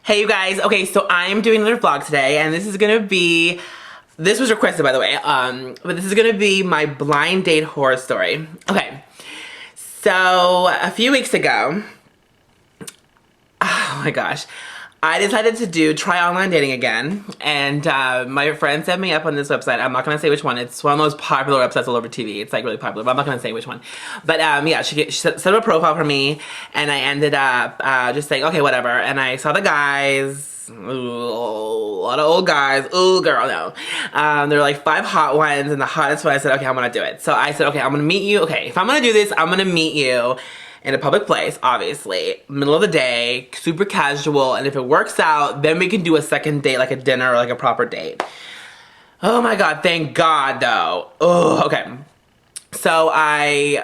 Hey you guys, okay, so I'm doing another vlog today, and this was requested by the way, but this is gonna be my blind date horror story. Okay, so a few weeks ago, oh my gosh, I decided to try online dating again, and my friend set me up on this website. I'm not gonna say which one. It's one of the most popular websites all over TV. It's like really popular, but I'm not gonna say which one. But yeah, she set up a profile for me, and I ended up just saying, okay, whatever. And I saw the guys. Ooh, a lot of old guys. Ooh, girl, no. There were like 5 hot ones, and the hottest one, I said, okay, I'm gonna do it. So I said, okay, I'm gonna meet you. Okay, if I'm gonna do this, I'm gonna meet you in a public place, obviously, middle of the day, super casual, and if it works out, then we can do a second date, like a dinner or like a proper date. Oh my god, thank God though. Oh, okay. So I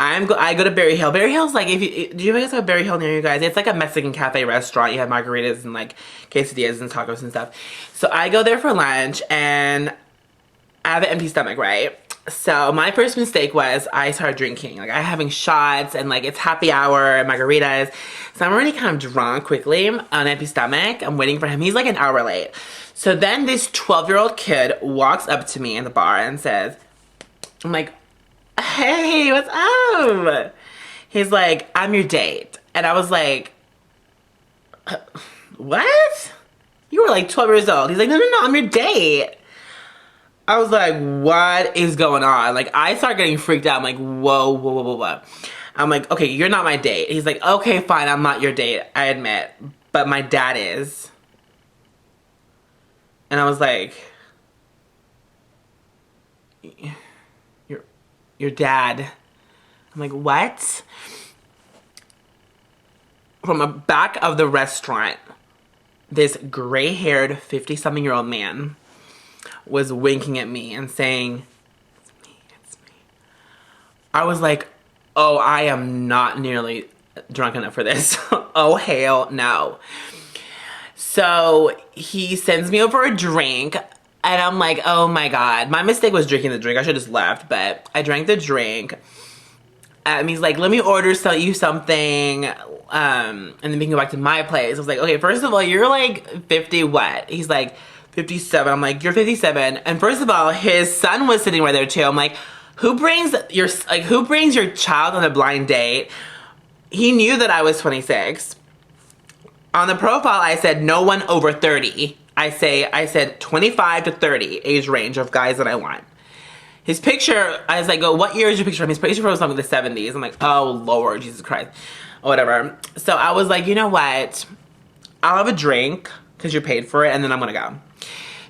go to Berry Hill. Berry Hill's like, do you guys have Berry Hill near you guys? It's like a Mexican cafe restaurant. You have margaritas and like quesadillas and tacos and stuff. So I go there for lunch and I have an empty stomach, right? So my first mistake was I started drinking. Like I'm having shots and like it's happy hour and margaritas. So I'm already kind of drunk quickly on an empty stomach. I'm waiting for him. He's like an hour late. So then this 12-year-old kid walks up to me in the bar and says, I'm like, hey, what's up? He's like, I'm your date. And I was like, what? You were like 12 years old. He's like, no, I'm your date. I was like, what is going on? Like, I start getting freaked out. I'm like, whoa. I'm like, okay, you're not my date. He's like, okay, fine, I'm not your date, I admit. But my dad is. And I was like, your dad. I'm like, what? From the back of the restaurant, this gray-haired 50-something-year-old man was winking at me and saying, it's me. I was like, oh, I am not nearly drunk enough for this. Oh, hell no. So he sends me over a drink, and I'm like, oh my god. My mistake was drinking the drink. I should have just left, but I drank the drink. And he's like, let me order you something, and then we can go back to my place. I was like, okay, first of all, you're like 50 what? He's like, 57. I'm like, you're 57. And first of all, his son was sitting right there too. I'm like, who brings your child on a blind date? He knew that I was 26. On the profile, I said no one over 30. I said 25 to 30 age range of guys that I want. His picture, I was like, oh, what year is your picture from? His picture was from the 70s. I'm like, oh Lord, Jesus Christ. Or whatever. So I was like, you know what? I'll have a drink because you paid for it, and then I'm gonna go.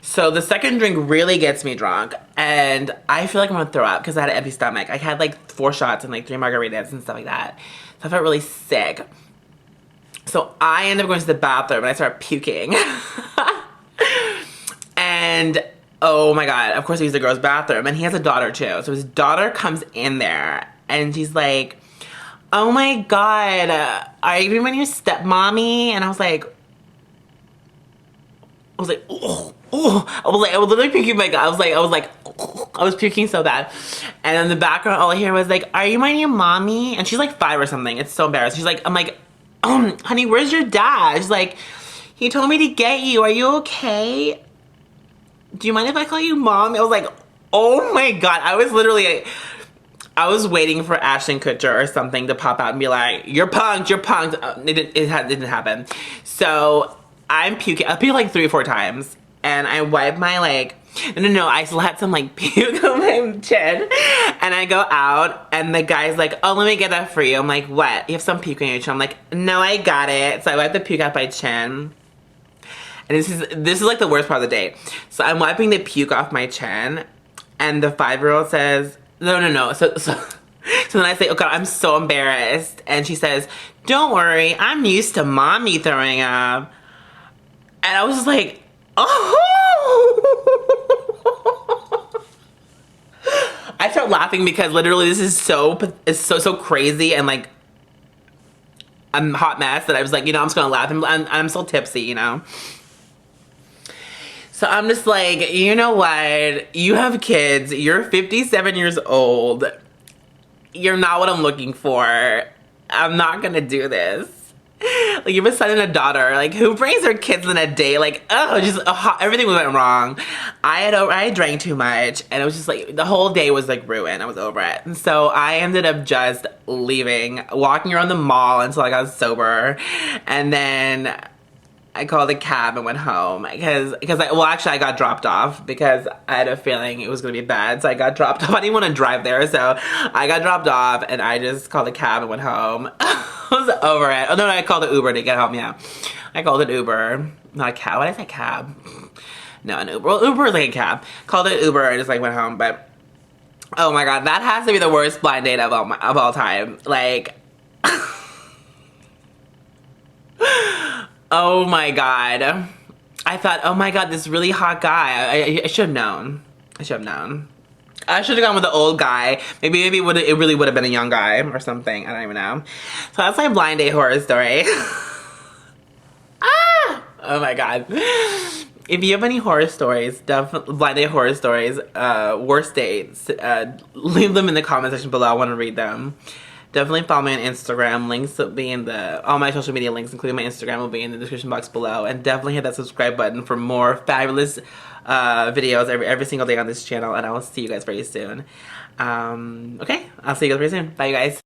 So the second drink really gets me drunk, and I feel like I'm gonna throw up because I had an empty stomach. I had like 4 shots and like 3 margaritas and stuff like that. So I felt really sick. So I end up going to the bathroom and I start puking. And oh my god, of course I use the girl's bathroom, and he has a daughter too. So his daughter comes in there and she's like, oh my god, are you even your stepmommy? And I was like, oh. I was literally puking my god. I was puking so bad. And in the background, all I hear was like, are you my new mommy? And she's like 5 or something. It's so embarrassing. She's like, I'm like, honey, where's your dad? She's like, he told me to get you. Are you okay? Do you mind if I call you mom? I was like, oh my god. I was waiting for Ashton Kutcher or something to pop out and be like, you're punked. It didn't happen. So I'm puking. I puked like 3 or 4 times. And I wipe my like, no, I still had some like puke on my chin. And I go out and the guy's like, oh, let me get that for you. I'm like, what? You have some puke on your chin? I'm like, no, I got it. So I wipe the puke out my chin. And this is like the worst part of the date. So I'm wiping the puke off my chin, and the 5-year-old says, no. So then I say, oh god, I'm so embarrassed. And she says, don't worry, I'm used to mommy throwing up. And I was just like, oh! I start laughing because literally this is so crazy, and like I'm a hot mess that I was like, you know, I'm just gonna laugh, and I'm still tipsy, you know. So I'm just like, you know what? You have kids. You're 57 years old. You're not what I'm looking for. I'm not gonna do this. Like, you have a son and a daughter. Like, who brings their kids on a date? Like, oh, just everything went wrong. I drank too much, and it was just like the whole day was like ruined. I was over it, and so I ended up just leaving, walking around the mall until I got sober, and then I called a cab and went home because I got dropped off because I had a feeling it was gonna be bad. So I got dropped off. I didn't want to drive there, so I got dropped off and I just called a cab and went home. I was over it. Oh no, I called an Uber to get home. Yeah, I called an Uber, not a cab. Why did I say cab? No, an Uber. Well, Uber is like a cab. Called an Uber and just like went home. But oh my god, that has to be the worst blind date of all time. Like. Oh my god. I thought, oh my god, this really hot guy. I should have known. I should have known. I should have gone with the old guy. Maybe it really would have been a young guy or something. I don't even know. So that's my blind date horror story. Ah! Oh my god. If you have any horror stories, definitely blind date horror stories, worst dates, leave them in the comment section below. I want to read them. Definitely follow me on Instagram. Links will be in all my social media links, including my Instagram, will be in the description box below. And definitely hit that subscribe button for more fabulous videos every single day on this channel. And I will see you guys very soon. Okay, I'll see you guys very soon. Bye, you guys.